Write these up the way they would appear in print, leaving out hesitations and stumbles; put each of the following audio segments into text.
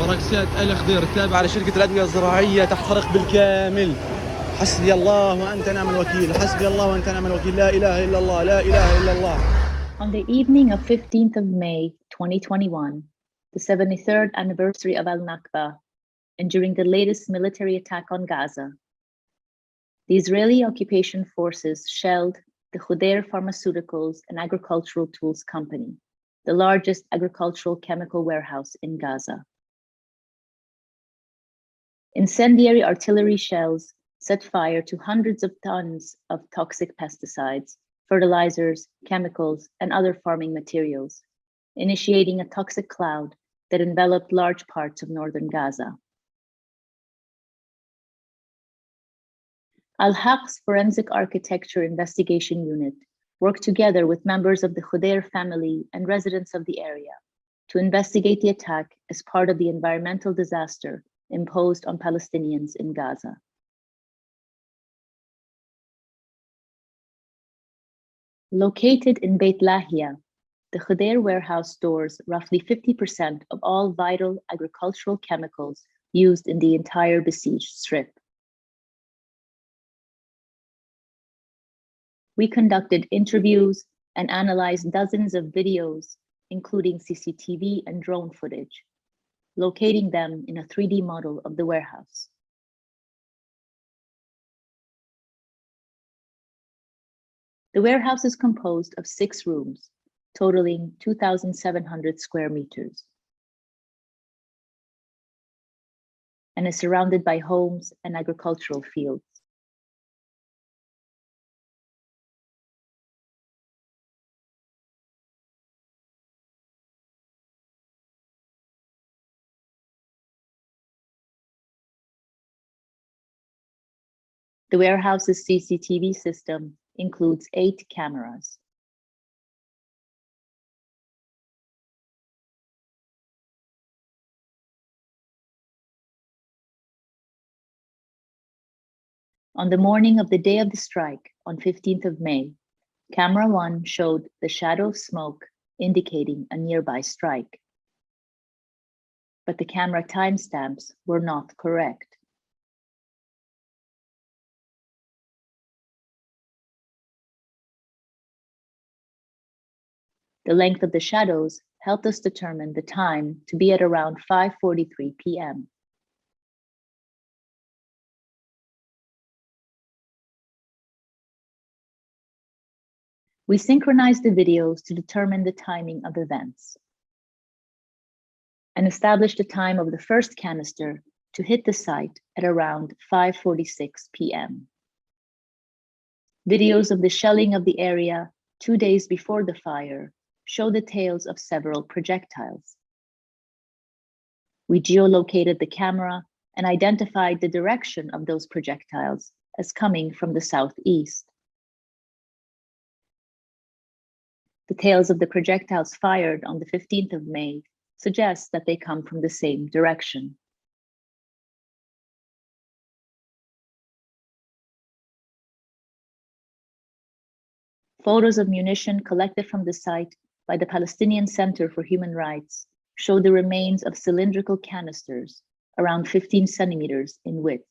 فركسيات الخضير التابعة لشركة الأدوية الزراعية تحترق بالكامل. حسبي الله وأنت نعم الوكيل، حسبي الله وأنت نعم الوكيل، لا إله إلا الله، لا إله إلا الله. On the evening of 15th of May 2021, the 73rd anniversary of Al-Nakba, and during the latest military attack on Gaza, the Israeli occupation forces shelled the Khudair Pharmaceuticals and Agricultural Tools Company, the largest agricultural chemical warehouse in Gaza. Incendiary artillery shells set fire to hundreds of tons of toxic pesticides, fertilizers, chemicals, and other farming materials, initiating a toxic cloud that enveloped large parts of northern Gaza. Al-Haq's Forensic Architecture Investigation Unit worked together with members of the Khudair family and residents of the area to investigate the attack as part of the environmental disaster imposed on Palestinians in Gaza. Located in Beit Lahiya, the Khudair warehouse stores roughly 50% of all vital agricultural chemicals used in the entire besieged strip. We conducted interviews and analyzed dozens of videos, including CCTV and drone footage, locating them in a 3D model of the warehouse. The warehouse is composed of 6 rooms, totaling 2,700 square meters, and is surrounded by homes and agricultural fields. The warehouse's CCTV system includes 8 cameras. On the morning of the day of the strike, on 15th of May, Camera 1 showed the shadow of smoke indicating a nearby strike. But the camera timestamps were not correct. The length of the shadows helped us determine the time to be at around 5:43 p.m. We synchronized the videos to determine the timing of events and established the time of the first canister to hit the site at around 5:46 p.m. Videos of the shelling of the area 2 days before the fire show the tails of several projectiles. We geolocated the camera and identified the direction of those projectiles as coming from the southeast. The tails of the projectiles fired on the 15th of May suggest that they come from the same direction. Photos of munition collected from the site by the Palestinian Center for Human Rights show the remains of cylindrical canisters around 15 centimeters in width.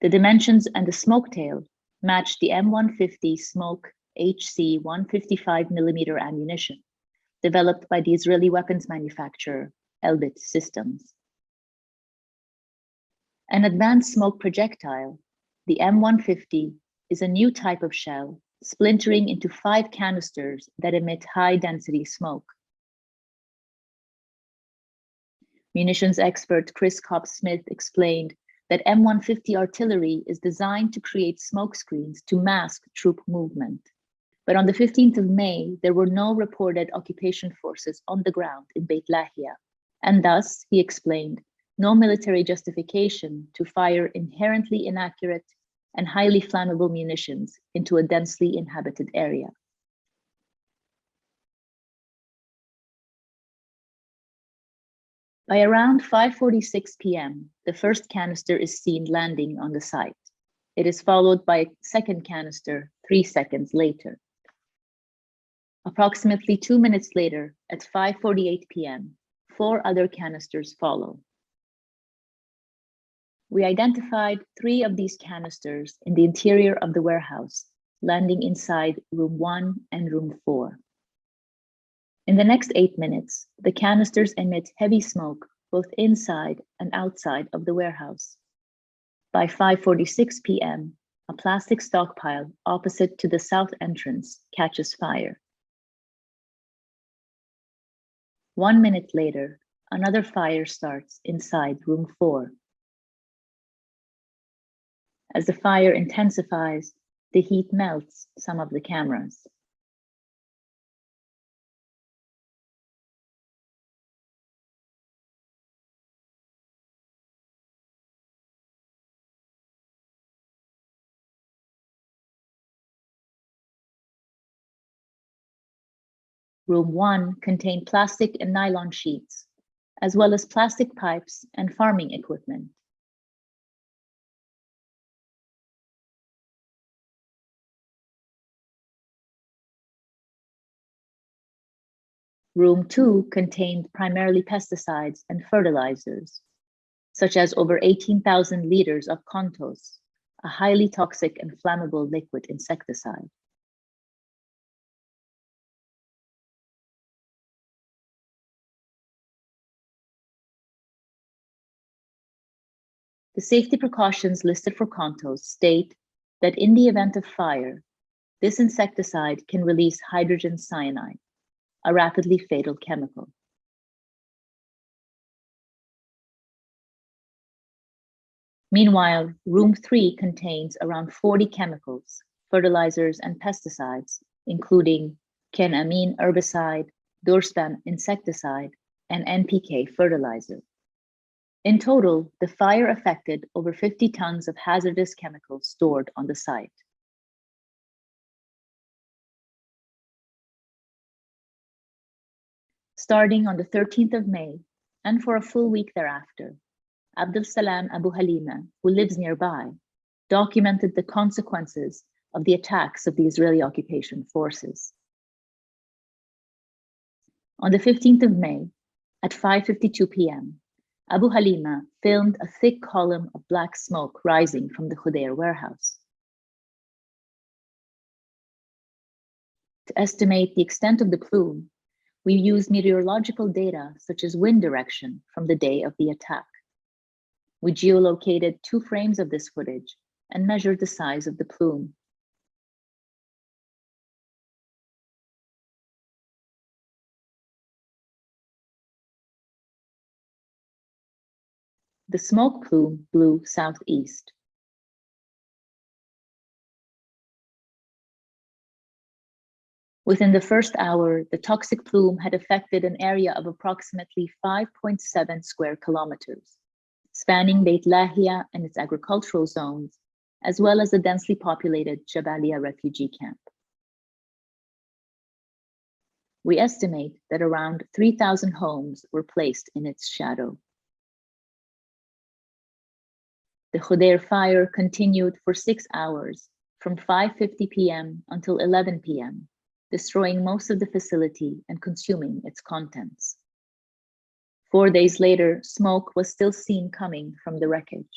The dimensions and the smoke tail match the M150 Smoke HC 155mm ammunition developed by the Israeli weapons manufacturer Elbit Systems. An advanced smoke projectile, the M150 is a new type of shell splintering into 5 canisters that emit high-density smoke. Munitions expert Chris Cobb-Smith explained that M150 artillery is designed to create smoke screens to mask troop movement. But on the 15th of May, there were no reported occupation forces on the ground in Beit Lahiya, and thus, he explained, no military justification to fire inherently inaccurate and highly flammable munitions into a densely inhabited area. By around 5:46 p.m., the first canister is seen landing on the site. It is followed by a second canister 3 seconds later. Approximately 2 minutes later, at 5:48 p.m., 4 other canisters follow. We identified 3 of these canisters in the interior of the warehouse, landing inside room 1 and room 4. In the next 8 minutes, the canisters emit heavy smoke both inside and outside of the warehouse. By 5:46 p.m., a plastic stockpile opposite to the south entrance catches fire. 1 minute later, another fire starts inside room 4. As the fire intensifies, the heat melts some of the cameras. Room 1 contained plastic and nylon sheets, as well as plastic pipes and farming equipment. Room 2 contained primarily pesticides and fertilizers, such as over 18,000 liters of Contos, a highly toxic and flammable liquid insecticide. The safety precautions listed for Contos state that in the event of fire, this insecticide can release hydrogen cyanide, a rapidly fatal chemical. Meanwhile, room 3 contains around 40 chemicals, fertilizers, and pesticides, including Ken-amine herbicide, Durspam insecticide, and NPK fertilizer. In total, the fire affected over 50 tons of hazardous chemicals stored on the site. Starting on the 13th of May, and for a full week thereafter, Abdul Salam Abu Halima, who lives nearby, documented the consequences of the attacks of the Israeli occupation forces. On the 15th of May, at 5:52 p.m., Abu Halima filmed a thick column of black smoke rising from the Khudair warehouse. To estimate the extent of the plume, we used meteorological data such as wind direction from the day of the attack. We geolocated 2 frames of this footage and measured the size of the plume. The smoke plume blew southeast. Within the first hour, the toxic plume had affected an area of approximately 5.7 square kilometers, spanning Beit Lahiya and its agricultural zones, as well as the densely populated Jabalia refugee camp. We estimate that around 3,000 homes were placed in its shadow. The Khudair fire continued for 6 hours, from 5:50 p.m. until 11 p.m., destroying most of the facility and consuming its contents. 4 days later, smoke was still seen coming from the wreckage.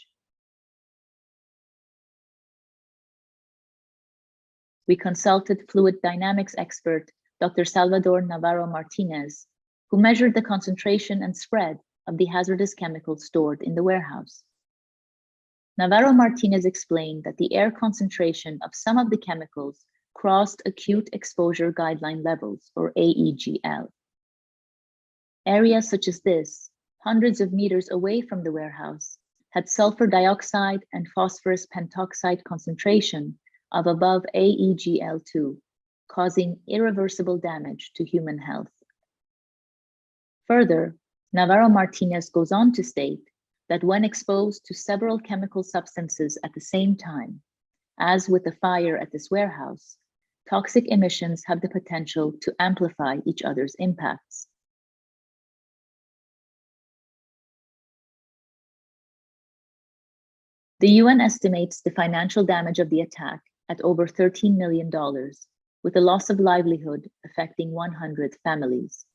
We consulted fluid dynamics expert Dr. Salvador Navarro Martinez, who measured the concentration and spread of the hazardous chemicals stored in the warehouse. Navarro Martinez explained that the air concentration of some of the chemicals crossed acute exposure guideline levels, or AEGL. Areas such as this, hundreds of meters away from the warehouse, had sulfur dioxide and phosphorus pentoxide concentration of above AEGL2, causing irreversible damage to human health. Further, Navarro Martinez goes on to state that when exposed to several chemical substances at the same time, as with the fire at this warehouse, toxic emissions have the potential to amplify each other's impacts. The UN estimates the financial damage of the attack at over $13 million, with the loss of livelihood affecting 100 families.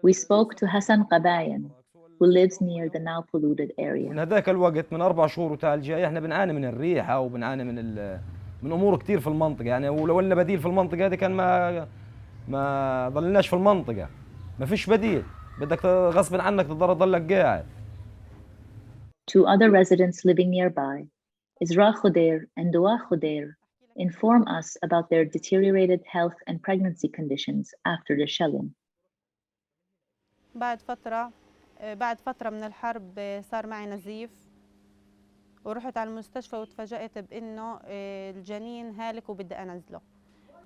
We spoke to Hassan Qabayan, who lives near the now polluted area. من هذاك الوقت من 4 شهور وتعال جاي احنا بنعاني من الريحه وبنعاني من امور كثير في المنطقه يعني ولو لنا بديل في المنطقه هذه كان ما ضلناش في المنطقه ما فيش بديل بدك غصب عنك تضلك قاعد. Two other residents living nearby, Isra Khudair and Dua Khudair, inform us about their deteriorated health and pregnancy conditions after the shelling. بعد فترة من الحرب صار معي نزيف ورحت على المستشفى وتفاجأت بإنه الجنين هالك وبدي أنزله.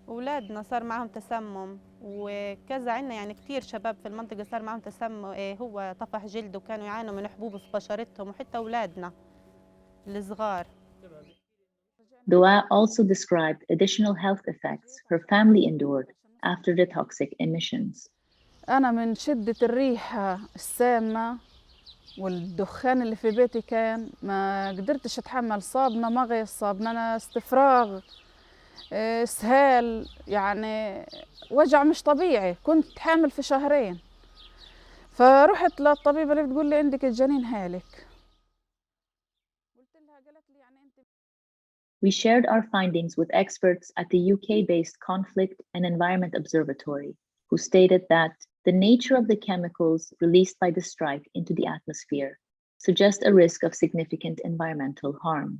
أولادنا صار معهم تسمم وكذا عنا يعني كتير شباب في المنطقة صار معهم تسمم هو طفح جلد وكانوا يعانوا من حبوب في بشرتهم وحتى أولادنا الصغار. Dua also described additional health effects her family endured after the toxic emissions. أنا من شدة الريحة السامة والدخان اللي في بيتي كان ما قدرتش أتحمل، صابنا مغص، صابنا استفراغ، اسهال، يعني وجع مش طبيعي. كنت حامل في 2 شهر فرحت للطبيبة اللي بتقول لي عندك الجنين هالك. We shared our findings with experts at the UK-based Conflict and Environment Observatory, who stated that the nature of the chemicals released by the strike into the atmosphere suggest a risk of significant environmental harm.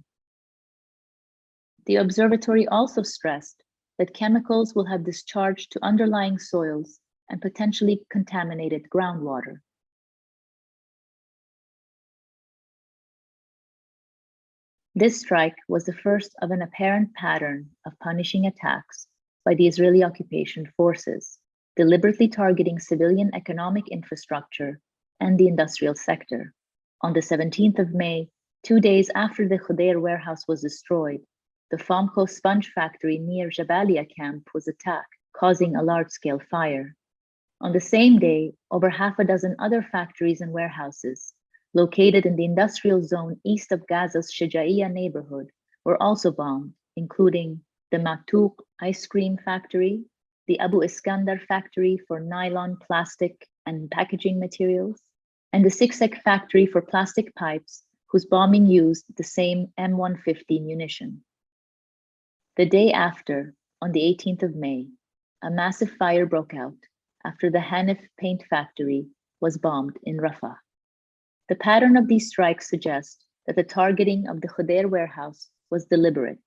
The observatory also stressed that chemicals will have discharged to underlying soils and potentially contaminated groundwater. This strike was the first of an apparent pattern of punishing attacks by the Israeli occupation forces, deliberately targeting civilian economic infrastructure and the industrial sector. On the 17th of May, 2 days after the Khudair warehouse was destroyed, the Famco sponge factory near Jabalia camp was attacked, causing a large-scale fire. On the same day, over 6 other factories and warehouses located in the industrial zone east of Gaza's Shajaiya neighborhood were also bombed, including the Matouk ice cream factory, the Abu Iskandar factory for nylon, plastic, and packaging materials, and the Siksek factory for plastic pipes, whose bombing used the same M150 munition. The day after, on the 18th of May, a massive fire broke out after the Hanif paint factory was bombed in Rafah. The pattern of these strikes suggests that the targeting of the Khudair warehouse was deliberate.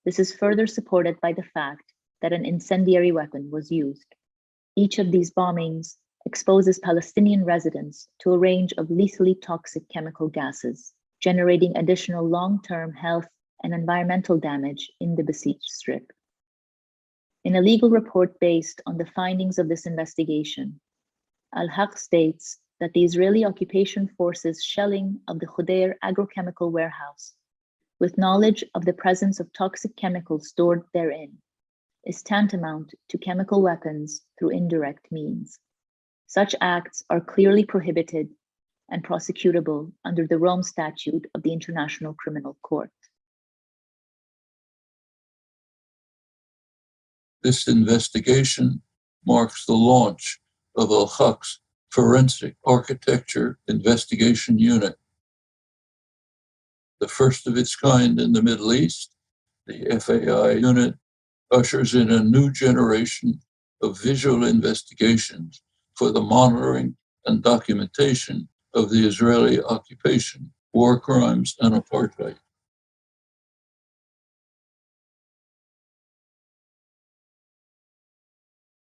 This is further supported by the fact that an incendiary weapon was used. Each of these bombings exposes Palestinian residents to a range of lethally toxic chemical gases, generating additional long-term health and environmental damage in the besieged strip. In a legal report based on the findings of this investigation, Al-Haq states that the Israeli occupation forces shelling of the Khudair agrochemical warehouse, with knowledge of the presence of toxic chemicals stored therein, is tantamount to chemical weapons through indirect means. Such acts are clearly prohibited and prosecutable under the Rome Statute of the International Criminal Court. This investigation marks the launch of Al-Haq's Forensic Architecture Investigation Unit. The first of its kind in the Middle East, the FAI unit ushers in a new generation of visual investigations for the monitoring and documentation of the Israeli occupation, war crimes, and apartheid.